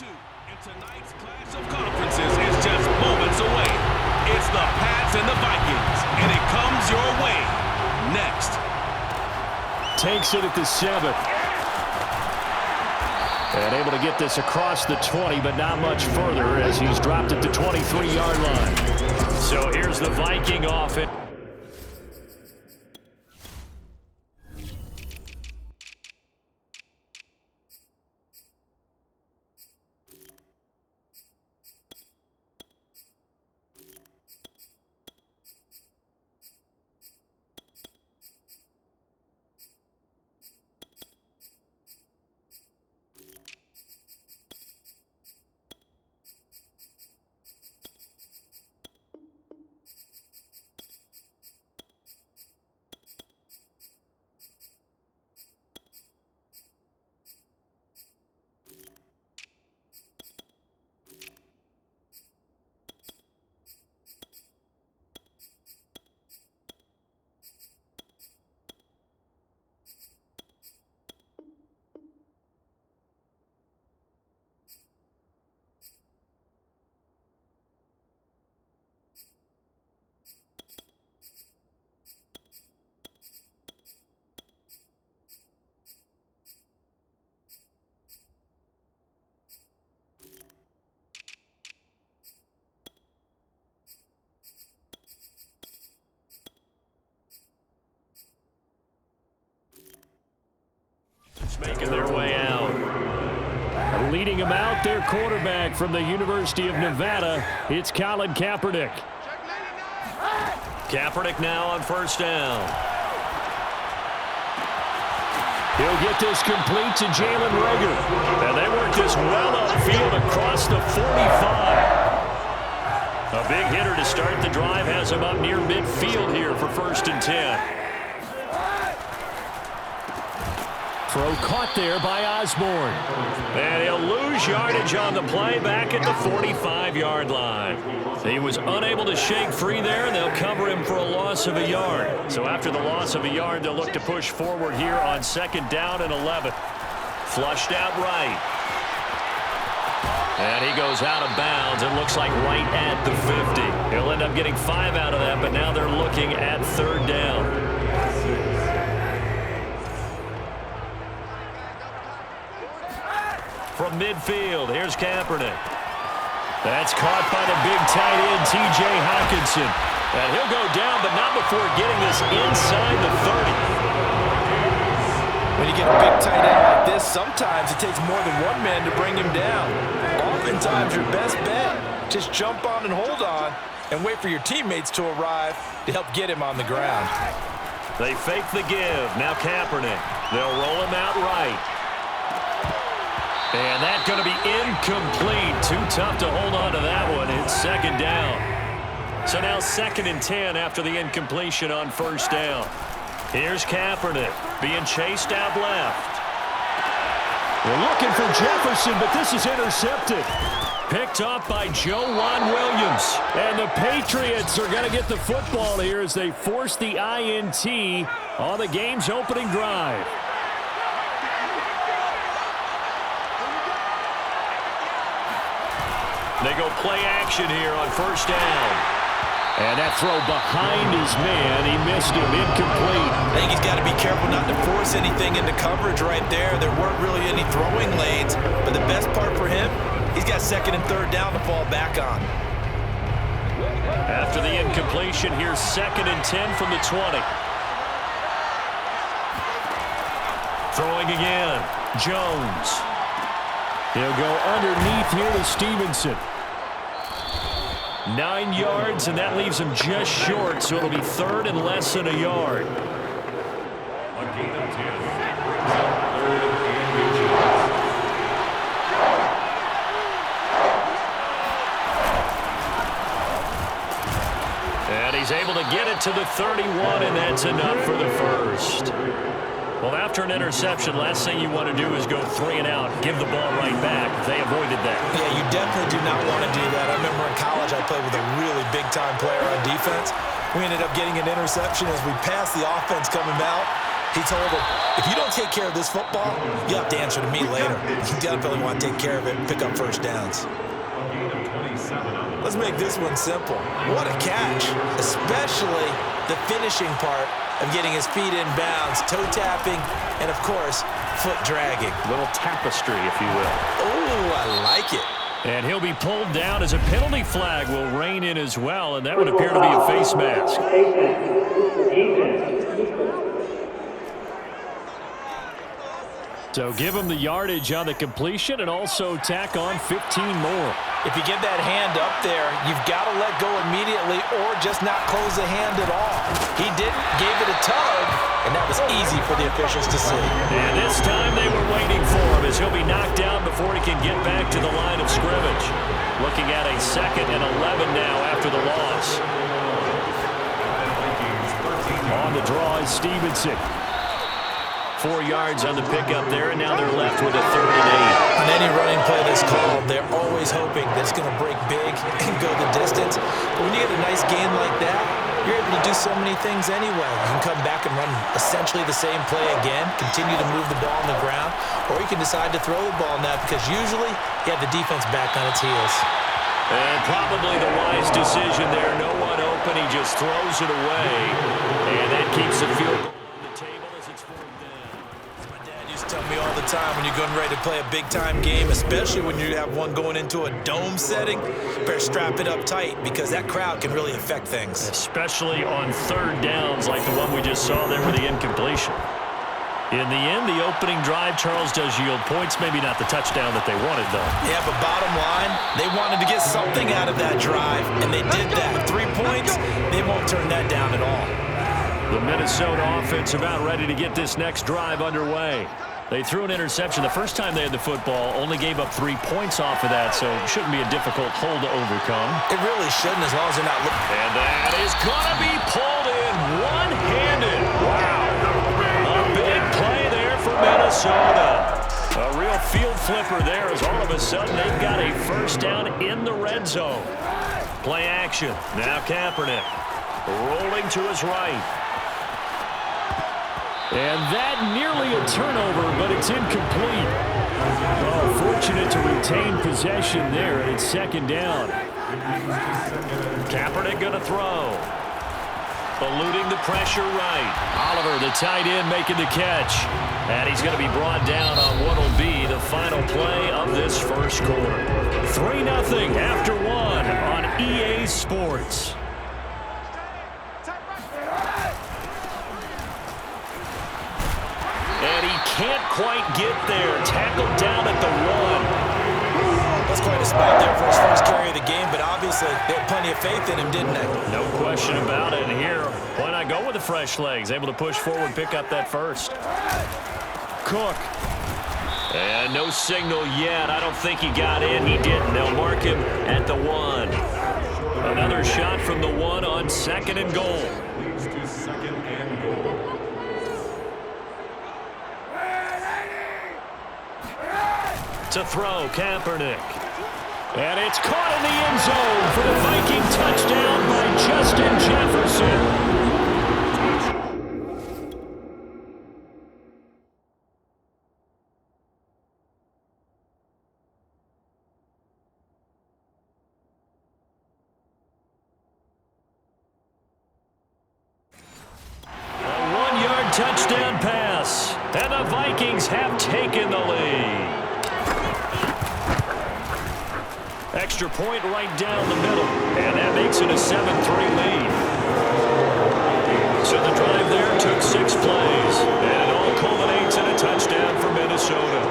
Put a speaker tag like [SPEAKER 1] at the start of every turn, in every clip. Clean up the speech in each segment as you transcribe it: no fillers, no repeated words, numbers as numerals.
[SPEAKER 1] And tonight's clash of conferences is just moments away. It's the Pats and the Vikings, and it comes your way next.
[SPEAKER 2] Takes it at the 7. And able to get this across the 20, but not much further as he's dropped it to 23-yard line. So here's the Viking offense. Making their way out. Leading them out, their quarterback from the University of Nevada, it's Colin Kaepernick. Kaepernick now on first down. He'll get this complete to Jalen Reagor. And they work this well upfield across the 45. A big hitter to start the drive has him up near midfield here for 1st and 10. Throw caught there by Osborne. And he'll lose yardage on the play back at the 45-yard line. He was unable to shake free there, and they'll cover him for a loss of a yard. So after the loss of a yard, they'll look to push forward here on 2nd down and 11. Flushed out right. And he goes out of bounds. It looks like right at the 50. He'll end up getting 5 out of that, but now they're looking at 3rd down. From midfield, here's Kaepernick. That's caught by the big tight end, T.J. Hockenson. And he'll go down, but not before getting this inside the 30.
[SPEAKER 3] When you get a big tight end like this, sometimes it takes more than one man to bring him down. Oftentimes, your best bet, just jump on and hold on and wait for your teammates to arrive to help get him on the ground.
[SPEAKER 2] They fake the give. Now Kaepernick. They'll roll him out right. And that's going to be incomplete. Too tough to hold on to that one. It's 2nd down. So now 2nd and 10 after the incompletion on 1st down. Here's Kaepernick being chased out left. We're looking for Jefferson, but this is intercepted. Picked off by Joejuan Williams. And the Patriots are going to get the football here as they force the INT on the game's opening drive. They go play action here on 1st down. And that throw behind his man. He missed him. Incomplete.
[SPEAKER 3] I think he's got to be careful not to force anything into coverage right there. There weren't really any throwing lanes. But the best part for him, he's got 2nd and 3rd down to fall back on.
[SPEAKER 2] After the incompletion, here's 2nd and 10 from the 20. Throwing again. Jones. He'll go underneath here to Stevenson. 9 yards, and that leaves him just short, so it'll be 3rd and less than a yard. A gain of 10. And he's able to get it to the 31, and that's enough for the first. Well, after an interception, last thing you want to do is go 3 and out, give the ball right back. They avoided that.
[SPEAKER 3] Yeah, you definitely do not want to do that. I remember in college I played with a really big-time player on defense. We ended up getting an interception as we passed the offense coming out. He told him, if you don't take care of this football, you'll have to answer to me later. You definitely want to take care of it and pick up first downs. Let's make this one simple. What a catch, especially the finishing part of getting his feet in bounds, toe tapping, and of course, foot dragging.
[SPEAKER 2] Little tapestry, if you will.
[SPEAKER 3] Oh, I like it.
[SPEAKER 2] And he'll be pulled down as a penalty flag will rein in as well, and that would appear to be a face mask. So give him the yardage on the completion and also tack on 15 more.
[SPEAKER 3] If you get that hand up there, you've got to let go immediately or just not close the hand at all. He didn't, gave it a tug, and that was easy for the officials to see.
[SPEAKER 2] And this time they were waiting for him as he'll be knocked down before he can get back to the line of scrimmage. Looking at a 2nd and 11 now after the loss. On the draw is Stevenson. 4 yards on the pickup there, and now they're left with a 3rd and 8.
[SPEAKER 3] On any running play that's called, they're always hoping that it's going to break big and go the distance. But when you get a nice gain like that, you're able to do so many things anyway. You can come back and run essentially the same play again, continue to move the ball on the ground, or you can decide to throw the ball now because usually you have the defense back on its heels.
[SPEAKER 2] And probably the wise decision there. No one open. He just throws it away, and that keeps the field goal on the table as it's 4th down.
[SPEAKER 3] My dad used to tell me all the time when you're getting ready to play a big-time game, especially when you have one going into a dome setting, better strap it up tight because that crowd can really affect things.
[SPEAKER 2] Especially on 3rd downs like the one we just saw there with the incompletion. In the end, the opening drive, Charles, does yield points. Maybe not the touchdown that they wanted, though.
[SPEAKER 3] Yeah, but bottom line, they wanted to get something out of that drive, and they did that. 3 points, they won't turn that down at all.
[SPEAKER 2] The Minnesota offense about ready to get this next drive underway. They threw an interception the first time they had the football, only gave up 3 points off of that, so it shouldn't be a difficult hole to overcome.
[SPEAKER 3] It really shouldn't as long as they're not looking.
[SPEAKER 2] And that is going to be pulled in one-handed. Wow. A big play there for Minnesota. A real field flipper there as all of a sudden they've got a first down in the red zone. Play action. Now Kaepernick rolling to his right. And that nearly a turnover, but it's incomplete. Oh, fortunate to retain possession there, and it's 2nd down. Kaepernick going to throw. Eluding the pressure right. Oliver, the tight end, making the catch. And he's going to be brought down on what will be the final play of this first quarter. 3-0 after 1 on EA Sports. And he can't quite get there. Tackled down at the 1.
[SPEAKER 3] That's quite a spot there for his first carry of the game, but obviously they had plenty of faith in him, didn't they?
[SPEAKER 2] No question about it. And here, why not go with the fresh legs? Able to push forward, pick up that first. Cook. And no signal yet. I don't think he got in. He didn't. They'll mark him at the 1. Another shot from the 1 on 2nd and goal. To throw, Kaepernick. And it's caught in the end zone for the Viking touchdown by Justin Jefferson. A 1-yard touchdown pass. And the Vikings have taken the lead. Extra point right down the middle, and that makes it a 7-3 lead. So the drive there took 6 plays, and it all culminates in a touchdown for Minnesota.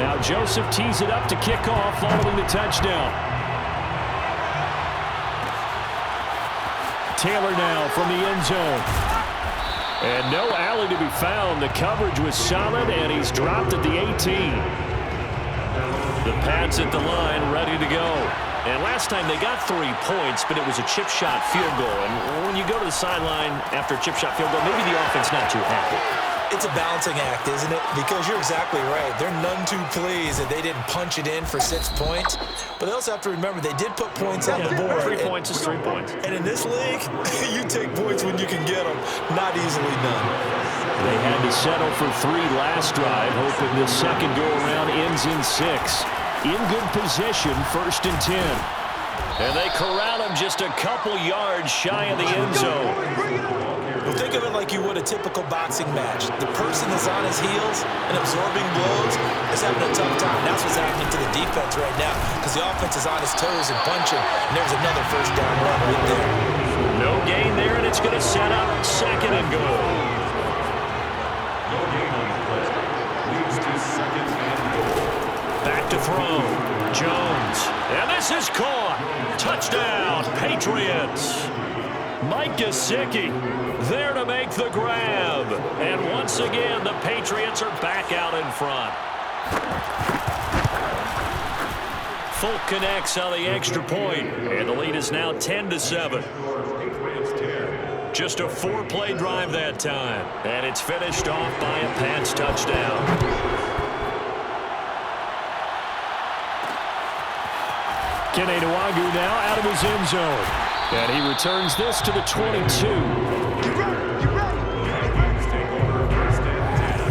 [SPEAKER 2] Now Joseph tees it up to kick off following the touchdown. Taylor now from the end zone. And no alley to be found. The coverage was solid, and he's dropped at the 18. The Pats at the line, ready to go. And last time they got 3 points, but it was a chip shot field goal. And when you go to the sideline after a chip shot field goal, maybe the offense not too happy.
[SPEAKER 3] It's a balancing act, isn't it? Because you're exactly right. They're none too pleased that they didn't punch it in for 6 points. But they also have to remember they did put points on the board.
[SPEAKER 2] 3 points is 3 points.
[SPEAKER 3] And in this league, you take points when you can get them. Not easily done.
[SPEAKER 2] They had to settle for 3 last drive, hoping this second go-around ends in 6. In good position, 1st and 10. And they corral him just a couple yards shy of the end zone.
[SPEAKER 3] Well, think of it like you would a typical boxing match. The person that's on his heels and absorbing blows is having a tough time. That's what's happening to the defense right now because the offense is on his toes and punching, and there's another first down run right there.
[SPEAKER 2] No gain there, and it's going to set up 2nd and goal. Back to throw. Jones. And this is caught. Touchdown, Patriots. Mike Gesicki there to make the grab. And once again, the Patriots are back out in front. Folk connects on the extra point, and the lead is now 10-7. Just a 4-play drive that time, and it's finished off by a Pats touchdown. Kenny Nwagu now out of his end zone. And he returns this to the 22.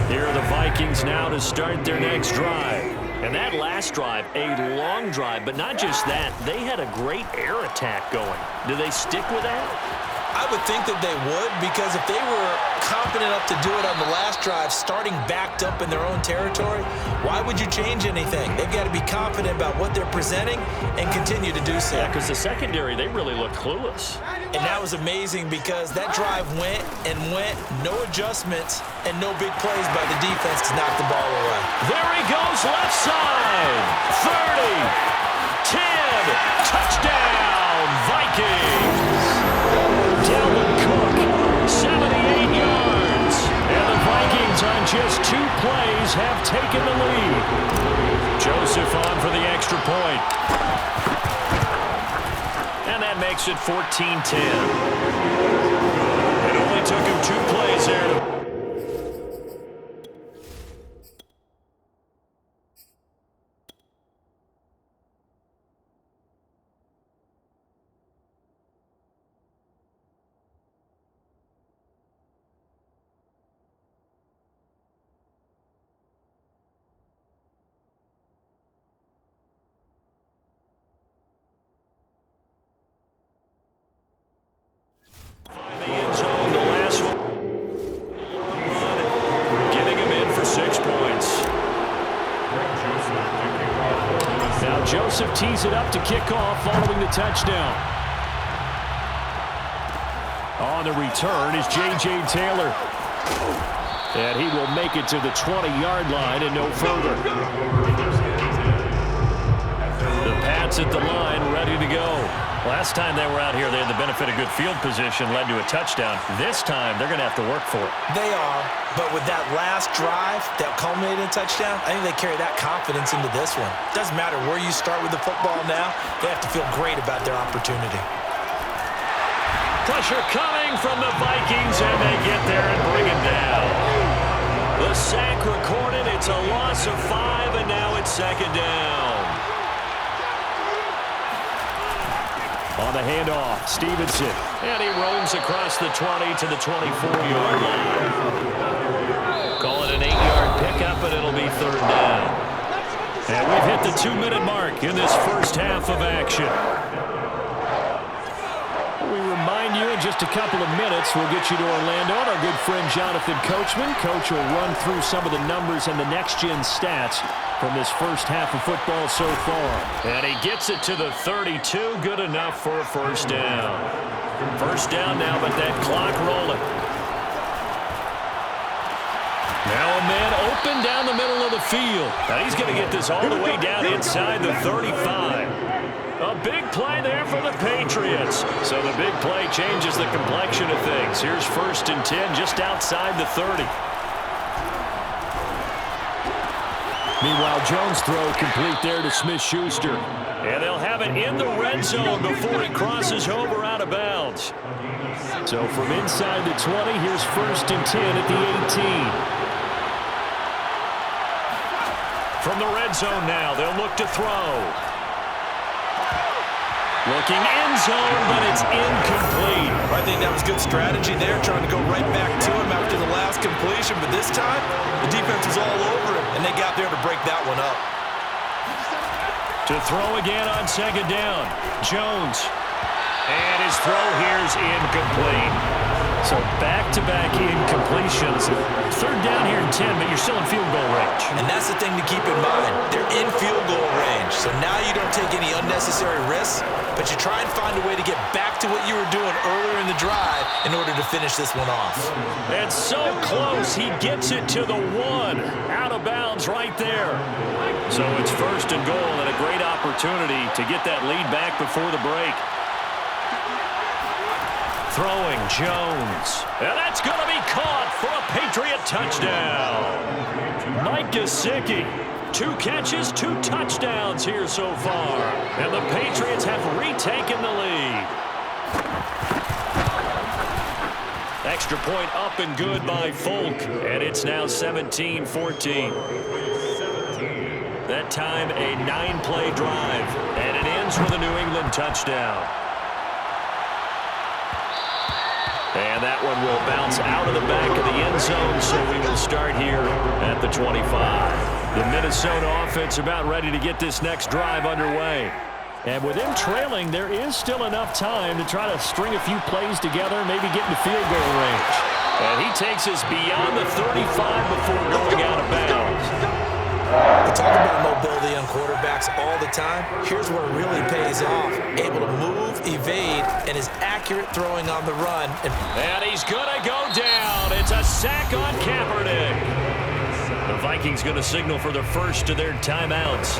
[SPEAKER 2] Here are the Vikings now to start their next drive. And that last drive, a long drive, but not just that, they had a great air attack going. Do they stick with that?
[SPEAKER 3] I would think that they would, because if they were confident enough to do it on the last drive, starting backed up in their own territory, why would you change anything? They've got to be confident about what they're presenting and continue to do so.
[SPEAKER 2] Yeah, because the secondary, they really looked clueless.
[SPEAKER 3] And that was amazing because that drive went and went, no adjustments, and no big plays by the defense to knock the ball away.
[SPEAKER 2] There he goes, left side. 30, 10, touchdown, Vikings. Dalvin Cook, 78 yards. And the Vikings on just 2 plays have taken the lead. Joseph on for the extra point. And that makes it 14-10. It only took him 2 plays there to... Joseph tees it up to kick off following the touchdown. On the return is J.J. Taylor. And he will make it to the 20-yard line and no further. The Pats at the line, ready to go. Last time they were out here, they had the benefit of good field position, led to a touchdown. This time, they're going to have to work for it.
[SPEAKER 3] They are, but with that last drive that culminated in a touchdown, I think they carry that confidence into this one. Doesn't matter where you start with the football now, they have to feel great about their opportunity.
[SPEAKER 2] Pressure coming from the Vikings, and they get there and bring him down. The sack recorded, it's a loss of 5, and now it's 2nd down. On the handoff, Stevenson. And he roams across the 20 to the 24-yard line. Call it an 8-yard pickup, and it'll be 3rd down. And we've hit the 2-minute mark in this first half of action. We remind you in just a couple of minutes, we'll get you to Orlando and our good friend Jonathan Coachman. Coach will run through some of the numbers and the next-gen stats from this first half of football so far. And he gets it to the 32, good enough for a first down. First down now, but that clock rolling. Now a man open down the middle of the field. Now he's going to get this all the way down inside the 35. A big play there for the Patriots. So the big play changes the complexion of things. Here's 1st and 10 just outside the 30. Meanwhile, Jones' throw complete there to Smith-Schuster. And they'll have it in the red zone before he crosses over out of of bounds. So from inside the 20, here's 1st and 10 at the 18. From the red zone now, they'll look to throw. Looking end zone, but it's incomplete.
[SPEAKER 3] I think that was good strategy there, trying to go right back to him after the last completion. But this time, the defense was all over him, and they got there to break that one up.
[SPEAKER 2] To throw again on 2nd down. Jones. And his throw here's incomplete. So back-to-back incompletions. 3rd down here and 10, but you're still in field goal range.
[SPEAKER 3] And that's the thing to keep in mind. They're in field goal range. So now you don't take any unnecessary risks, but you try and find a way to get back to what you were doing earlier in the drive in order to finish this one off.
[SPEAKER 2] And so close, he gets it to the 1. Out of bounds right there. So it's 1st and goal and a great opportunity to get that lead back before the break. Throwing Jones. And that's going to be caught for a Patriot touchdown. Mike Gesicki. 2 catches, 2 touchdowns here so far. And the Patriots have retaken the lead. Extra point up and good by Folk. And it's now 17-14. That time a 9-play drive. And it ends with a New England touchdown. And that one will bounce out of the back of the end zone, so we will start here at the 25. The Minnesota offense about ready to get this next drive underway. And with them trailing, there is still enough time to try to string a few plays together, maybe get into field goal range. And he takes us beyond the 35 before going out of bounds.
[SPEAKER 3] We talk about mobility on quarterbacks all the time. Here's where it really pays off. Able to move, evade, and his accurate throwing on the run.
[SPEAKER 2] And he's going to go down. It's a sack on Kaepernick. The Vikings going to signal for the first of their timeouts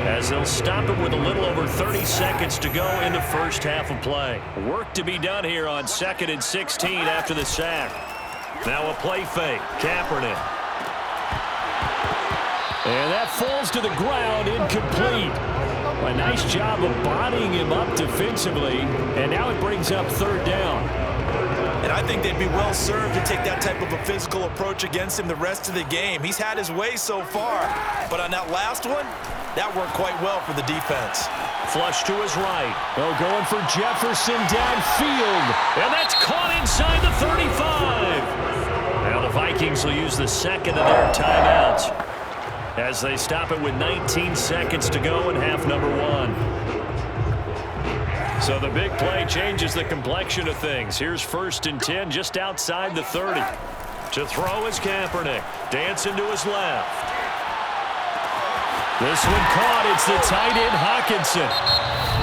[SPEAKER 2] as they'll stop it with a little over 30 seconds to go in the first half of play. Work to be done here on 2nd and 16 after the sack. Now a play fake. Kaepernick. And that falls to the ground, incomplete. A nice job of bodying him up defensively, and now it brings up 3rd down.
[SPEAKER 3] And I think they'd be well served to take that type of a physical approach against him the rest of the game. He's had his way so far, but on that last one, that worked quite well for the defense.
[SPEAKER 2] Flush to his right. Oh, going for Jefferson downfield, and that's caught inside the 35. Now the Vikings will use the 2nd of their timeouts as they stop it with 19 seconds to go in half number 1. So the big play changes the complexion of things. Here's 1st and 10 just outside the 30. To throw is Kaepernick. Dancing to his left. This one caught. It's the tight end Hawkinson.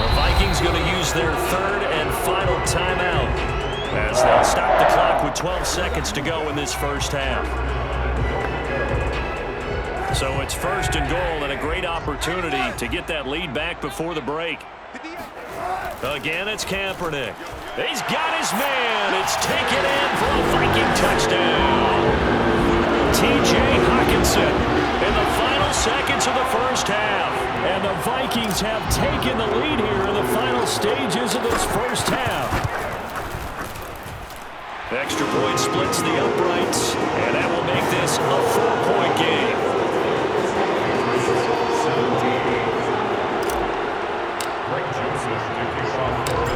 [SPEAKER 2] The Vikings going to use their 3rd and final timeout as they'll stop the clock with 12 seconds to go in this first half. So it's 1st and goal and a great opportunity to get that lead back before the break. Again, it's Kaepernick. He's got his man. It's taken in for a Viking touchdown. T.J. Hawkinson in the final seconds of the first half. And the Vikings have taken the lead here in the final stages of this first half. Extra point splits the uprights, and that will make this a 4-point game.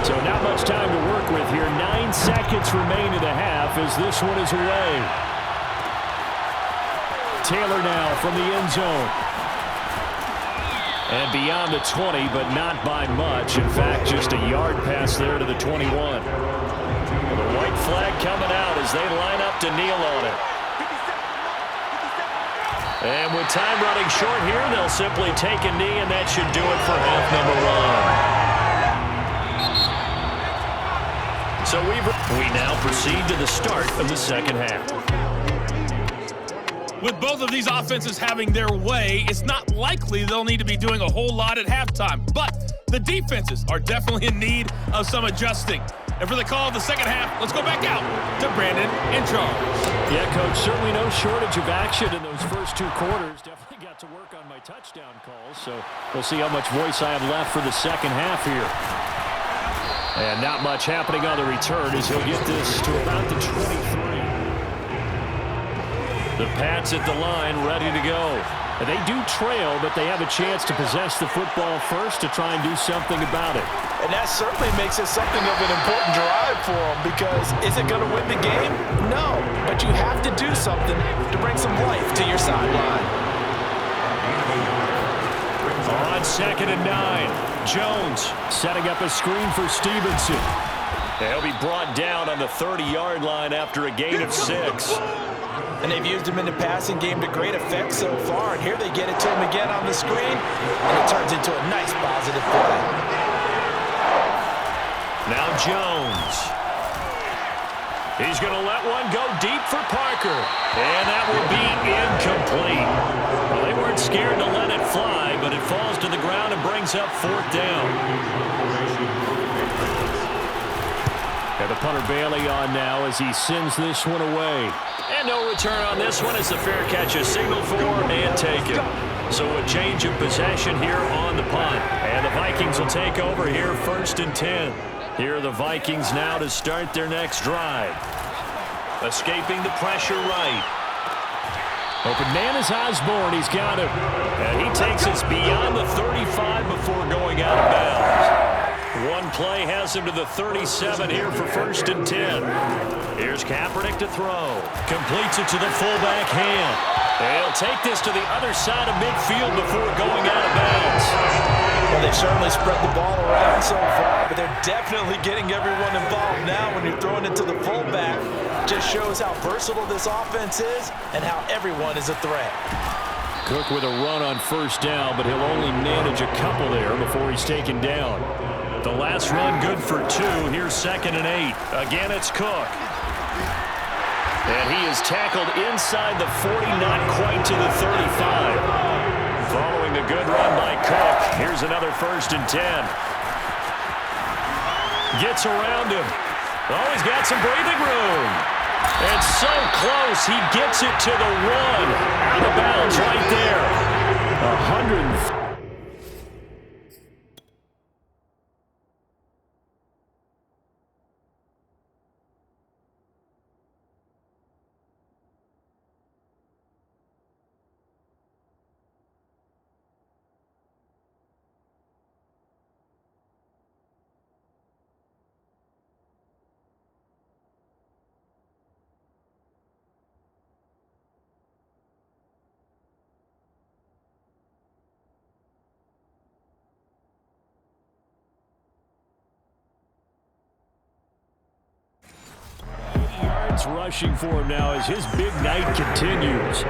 [SPEAKER 2] So not much time to work with here. 9 seconds remain in the half as this one is away. Taylor now from the end zone. And beyond the 20, but not by much. In fact, just a yard pass there to the 21. The white flag coming out as they line up to kneel on it. And with time running short here, they'll simply take a knee, and that should do it for half number 1. So we now proceed to the start of the second half.
[SPEAKER 4] With both of these offenses having their way, it's not likely they'll need to be doing a whole lot at halftime. But the defenses are definitely in need of some adjusting. And for the call of the second half, let's go back out to Brandon in charge.
[SPEAKER 2] Yeah, Coach, certainly no shortage of action in those first 2 quarters. Definitely got to work on my touchdown calls, so we'll see how much voice I have left for the second half here. And not much happening on the return as he'll get this to about the 23. The Pats at the line, ready to go. And they do trail, but they have a chance to possess the football first to try and do something about it.
[SPEAKER 3] And that certainly makes it something of an important drive for them, because is it going to win the game? No, but you have to do something to bring some life to your sideline.
[SPEAKER 2] On 2nd and 9, Jones setting up a screen for Stevenson. He'll be brought down on the 30-yard line after a gain of 6.
[SPEAKER 3] And they've used him in the passing game to great effect so far. And here they get it to him again on the screen, and it turns into a nice positive play.
[SPEAKER 2] Now Jones. He's going to let one go deep for Parker. And that will be incomplete. Well, they weren't scared to let it fly, but it falls to the ground and brings up 4th down. And the punter Bailey on now as he sends this one away. And no return on this one as the fair catch is signaled for and taken. So a change of possession here on the punt. And the Vikings will take over here 1st and 10. Here are the Vikings now to start their next drive. Escaping the pressure right. Open man is Osborne. He's got it. And he takes us beyond the 35 before going out of bounds. One play has him to the 37 here for 1st and 10. Here's Kaepernick to throw. Completes it to the fullback hand. They'll take this to the other side of midfield before going out of bounds.
[SPEAKER 3] Well, they've certainly spread the ball around so far, but they're definitely getting everyone involved now when you're throwing it to the fullback. Just shows how versatile this offense is and how everyone is a threat.
[SPEAKER 2] Cook with a run on 1st down, but he'll only manage a couple there before he's taken down. The last run good for 2. Here's 2nd and 8. Again, it's Cook. And he is tackled inside the 40, not quite to the 35. Following a good run by Cook, here's another 1st and 10. Gets around him. Oh, he's got some breathing room. And so close, he gets it to the 1. Out of bounds right there. 100. Rushing for him now as his big night continues.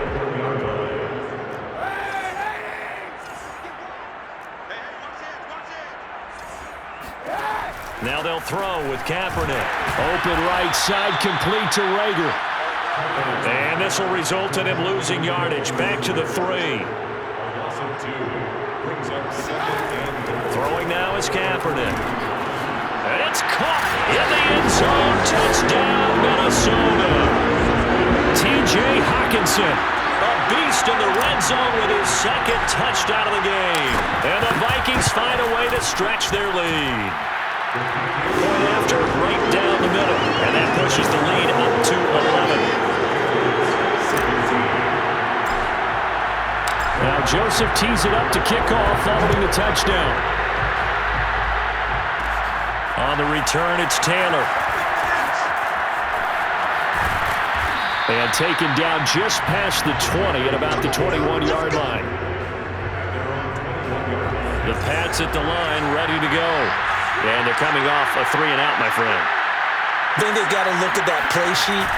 [SPEAKER 2] Now they'll throw with Kaepernick. Open right side, complete to Rager. And this will result in him losing yardage. Back to the 3. Throwing now is Kaepernick. And it's caught in the end zone. Touchdown, Minnesota. T.J. Hockenson, a beast in the red zone with his 2nd touchdown of the game. And the Vikings find a way to stretch their lead. Point after, right down the middle. And that pushes the lead up to 11. Now Joseph tees it up to kick off following the touchdown. On the return, it's Taylor. And taken down just past the 20 at about the 21-yard line. The Pats at the line, ready to go. And they're coming off a 3 and out, my friend.
[SPEAKER 3] I think they've got to look at that play sheet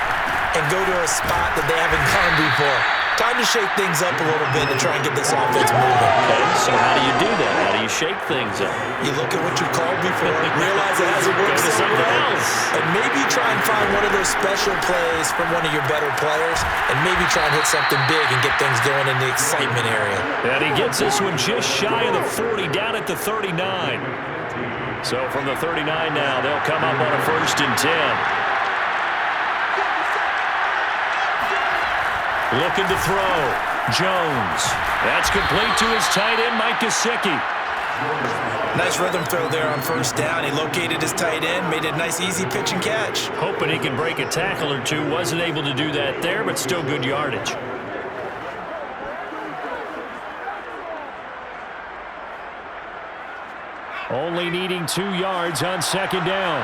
[SPEAKER 3] and go to a spot that they haven't gone before. Time to shake things up a little bit and try and get this offense moving.
[SPEAKER 2] Okay, so how do you do that? How do you shake things up?
[SPEAKER 3] You look at what you called before, realize it hasn't worked somewhere else, and maybe try and find one of those special plays from one of your better players, and maybe try and hit something big and get things going in the excitement area.
[SPEAKER 2] And he gets this one just shy of the 40, down at the 39. So from the 39 now, they'll come up on a 1st and 10. Looking to throw. Jones. That's complete to his tight end, Mike Gesicki.
[SPEAKER 3] Nice rhythm throw there on first down. He located his tight end, made it a nice easy pitch and catch.
[SPEAKER 2] Hoping he can break a tackle or two. Wasn't able to do that there, but still good yardage. Only needing 2 yards on second down.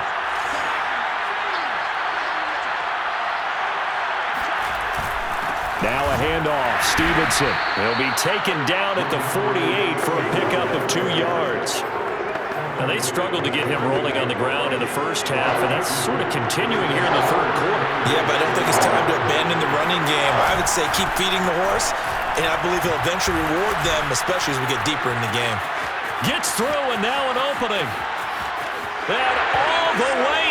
[SPEAKER 2] Now a handoff. Stevenson. He'll be taken down at the 48 for a pickup of 2 yards. Now, they struggled to get him rolling on the ground in the first half, and that's sort of continuing here in the third quarter.
[SPEAKER 3] Yeah, but I don't think it's time to abandon the running game. I would say keep feeding the horse, and I believe he'll eventually reward them, especially as we get deeper in the game.
[SPEAKER 2] Gets through, and now an opening. And all the way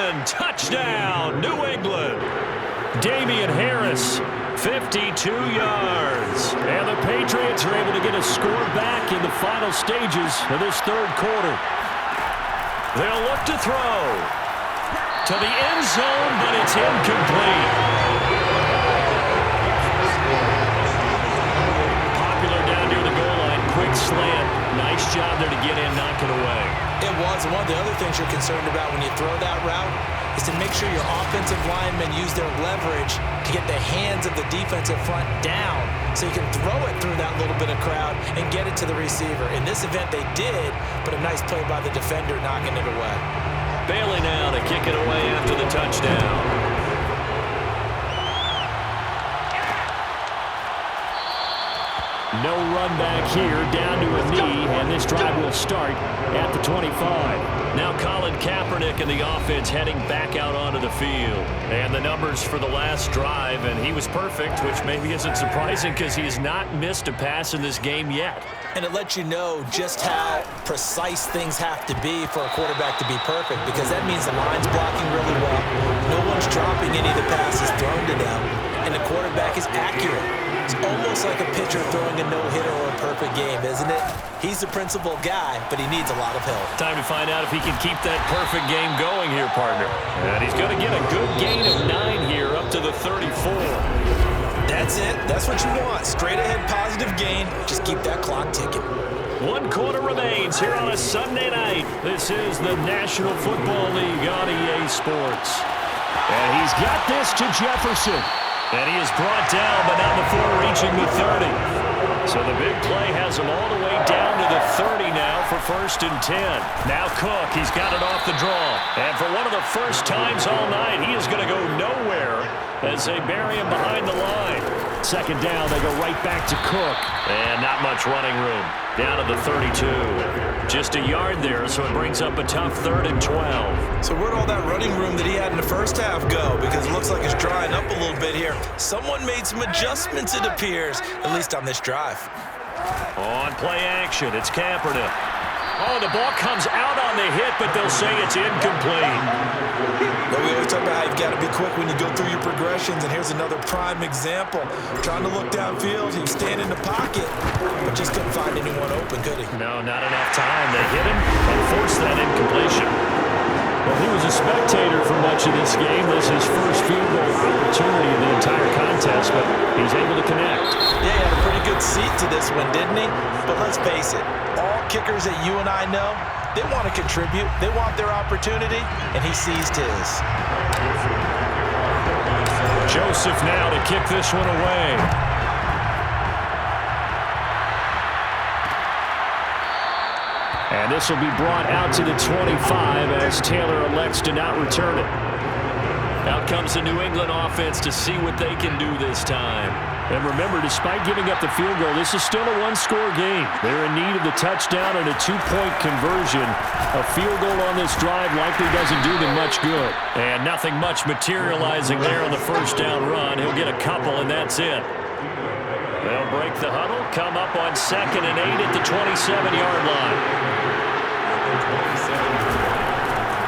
[SPEAKER 2] in. Touchdown, New England. Damian Harris, 52 yards. And the Patriots are able to get a score back in the final stages of this third quarter. They'll look to throw to the end zone, but it's incomplete. Popular down near the goal line. Quick slant. Nice job there to get in, knock it away.
[SPEAKER 3] It was. One of the other things you're concerned about when you throw that route is to make sure your offensive linemen use their leverage to get the hands of the defensive front down so you can throw it through that little bit of crowd and get it to the receiver. In this event, they did, but a nice play by the defender knocking it away.
[SPEAKER 2] Bailey now to kick it away after the touchdown. No run back here, down to a knee, and this drive will start at the 25. Now Colin Kaepernick and the offense heading back out onto the field. And the numbers for the last drive, and he was perfect, which maybe isn't surprising because he has not missed a pass in this game yet.
[SPEAKER 3] And it lets you know just how precise things have to be for a quarterback to be perfect, because that means the line's blocking really well. No one's dropping any of the passes thrown to them, and the quarterback is accurate. It's almost like a pitcher throwing a no-hitter or a perfect game, isn't it? He's the principal guy, but he needs a lot of help.
[SPEAKER 2] Time to find out if he can keep that perfect game going here, partner. And he's going to get a good gain of 9 here up to the 34.
[SPEAKER 3] That's it. That's what you want. Straight ahead positive gain. Just keep that clock ticking.
[SPEAKER 2] 1 quarter remains here on a Sunday night. This is the National Football League on EA Sports. And he's got this to Jefferson. And he is brought down, but not before reaching the 30. So the big play has him all the way down to the 30 now for 1st and 10. Now Cook, he's got it off the draw. And for one of the first times all night, he is going to go nowhere as they bury him behind the line. 2nd down, they go right back to Cook. And not much running room. Down to the 32. Just a yard there, so it brings up a tough 3rd and 12.
[SPEAKER 3] So where'd all that running room that he had in the first half go? Because it looks like it's drying up a little bit here. Someone made some adjustments, it appears, at least on this drive.
[SPEAKER 2] On play action, it's Kaepernick. Oh, the ball comes out on the hit, but they'll say it's incomplete.
[SPEAKER 3] Well, we always talk about how you've got to be quick when you go through your progressions, and here's another prime example. Trying to look downfield, he was staying in the pocket, but just couldn't find anyone open, could he?
[SPEAKER 2] No, not enough time. They hit him and forced that incompletion. Well, he was a spectator for much of this game. This is his first field goal opportunity in the entire contest, but he's able to connect.
[SPEAKER 3] Yeah, he had a pretty good seat to this one, didn't he? But let's face it, all kickers that you and I know, they want to contribute. They want their opportunity, and he seized his.
[SPEAKER 2] Joseph now to kick this one away. And this will be brought out to the 25 as Taylor elects to not return it. Out comes the New England offense to see what they can do this time. And remember, despite giving up the field goal, this is still a one-score game. They're in need of the touchdown and a two-point conversion. A field goal on this drive likely doesn't do them much good. And nothing much materializing there on the first down run. He'll get a couple, and that's it. They'll break the huddle, come up on 2nd and 8 at the 27-yard line.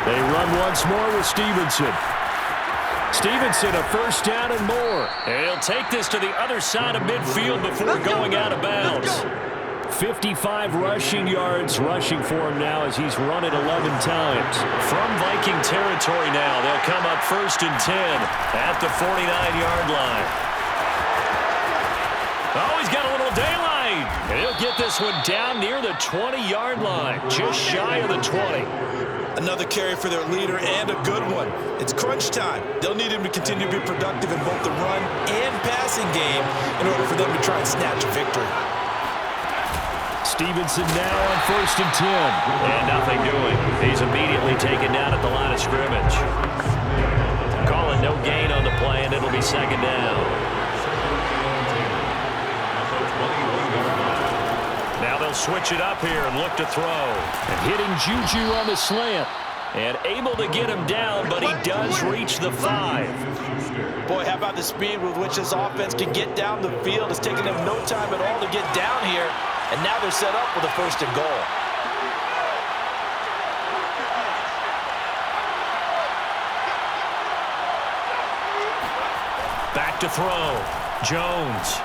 [SPEAKER 2] They run once more with Stevenson. Stevenson, a first down and more. And he'll take this to the other side of midfield before going out of bounds. 55 rushing yards rushing for him now as he's run it 11 times. From Viking territory now, they'll come up 1st and 10 at the 49-yard line. Oh, he's got a little daylight. And he'll get this one down near the 20-yard line, just shy of the 20.
[SPEAKER 3] Another carry for their leader and a good one. It's crunch time. They'll need him to continue to be productive in both the run and passing game in order for them to try and snatch a victory.
[SPEAKER 2] Stevenson now on 1st and 10. And nothing doing. He's immediately taken down at the line of scrimmage. Calling no gain on the play, and it'll be 2nd down. Now they'll switch it up here and look to throw. And hitting Juju on the slant. And able to get him down, but he does reach the 5.
[SPEAKER 3] Boy, how about the speed with which this offense can get down the field? It's taken them no time at all to get down here. And now they're set up with a 1st and goal.
[SPEAKER 2] Back to throw. Jones.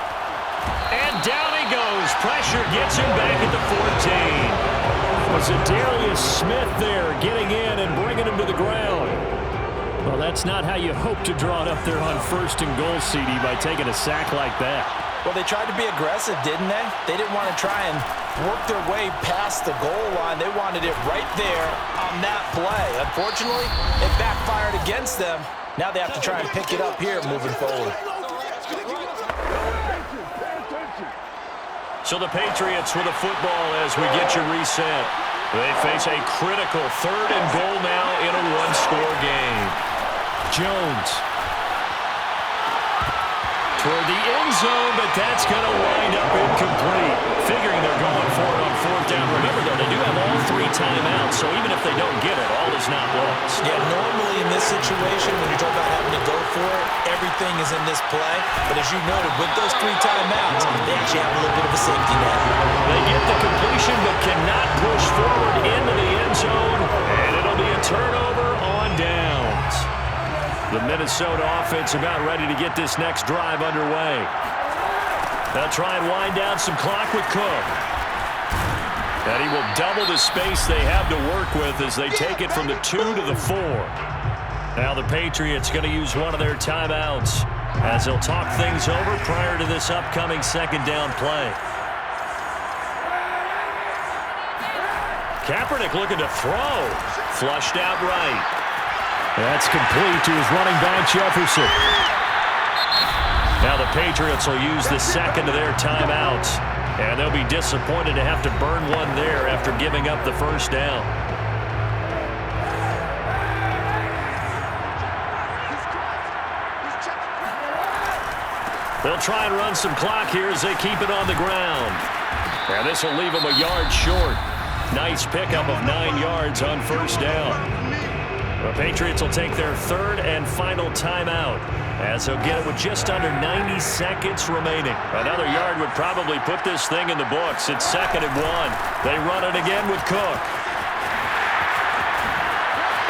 [SPEAKER 2] And down he goes. Pressure gets him back at the 14. Was it Darius Smith there getting in and bringing him to the ground? Well, that's not how you hope to draw it up there on 1st and goal, CD, by taking a sack like that.
[SPEAKER 3] Well, they tried to be aggressive, didn't they? They didn't want to try and work their way past the goal line. They wanted it right there on that play. Unfortunately, it backfired against them. Now they have to try and pick it up here moving forward.
[SPEAKER 2] So the Patriots with a football as we get you reset. They face a critical 3rd and goal now in a 1-score game. Jones. Toward the end zone, but that's going to wind up incomplete. Figuring they're going for it on 4th down. Remember, though, they do have all 3 timeouts, so even if they don't get it, all is not lost.
[SPEAKER 3] Yeah, normally in this situation, when you're talking about having to go for it, everything is in this play. But as you noted, with those 3 timeouts, they actually have a little bit of a safety net.
[SPEAKER 2] They get the completion, but cannot push forward into the end zone, and it'll be a turnover on downs. The Minnesota offense about ready to get this next drive underway. They'll try and wind down some clock with Cook. And he will double the space they have to work with as they take it from the 2 to the 4. Now the Patriots going to use one of their timeouts as they'll talk things over prior to this upcoming 2nd down play. Kaepernick looking to throw. Flushed out right. That's complete to his running back, Jefferson. Now the Patriots will use the 2nd of their timeouts, and they'll be disappointed to have to burn one there after giving up the 1st down. They'll try and run some clock here as they keep it on the ground. And this will leave them a yard short. Nice pickup of 9 yards on 1st down. The Patriots will take their 3rd and final timeout as they'll get it with just under 90 seconds remaining. Another yard would probably put this thing in the books. It's 2nd and 1. They run it again with Cook.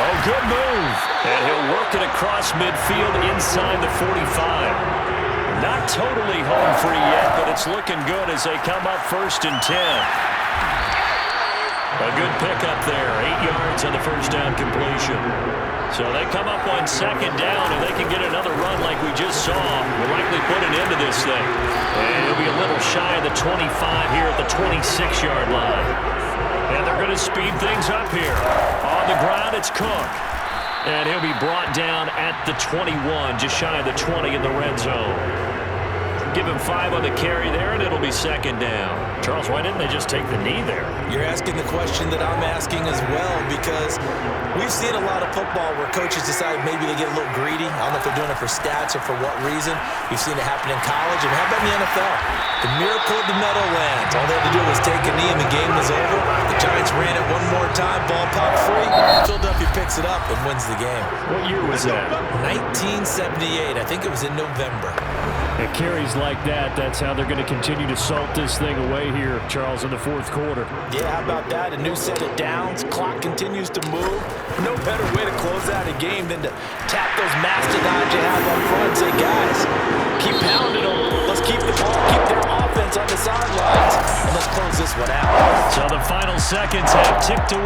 [SPEAKER 2] Oh, good move. And he'll work it across midfield inside the 45. Not totally home free yet, but it's looking good as they come up 1st and 10. A good pickup there, 8 yards on the 1st down completion. So they come up on 2nd down, and they can get another run like we just saw. Will likely put an end to this thing. And it'll be a little shy of the 25 here at the 26-yard line. And they're going to speed things up here. On the ground, it's Cook. And he'll be brought down at the 21, just shy of the 20 in the red zone. Give him 5 on the carry there, and it'll be 2nd down. Charles, why didn't they just take the knee there?
[SPEAKER 3] You're asking the question that I'm asking as well, because we've seen a lot of football where coaches decide maybe they get a little greedy. I don't know if they're doing it for stats or for what reason. We've seen it happen in college, and how about in the NFL? The miracle of the Meadowlands. All they had to do was take a knee, and the game was over. The Giants ran it one more time, ball popped free. Philadelphia picks it up and wins the game.
[SPEAKER 2] What year was that?
[SPEAKER 3] 1978. I think it was in November.
[SPEAKER 2] It carries like that. That's how they're going to continue to salt this thing away here, Charles, in the 4th quarter.
[SPEAKER 3] Yeah, how about that? A new set of downs. Clock continues to move. No better way to close out a game than to tap those mastodons you have up front and say, guys, keep pounding them. Let's keep the ball, keep their offense on the sidelines, and let's close this one out.
[SPEAKER 2] So the final seconds have ticked away.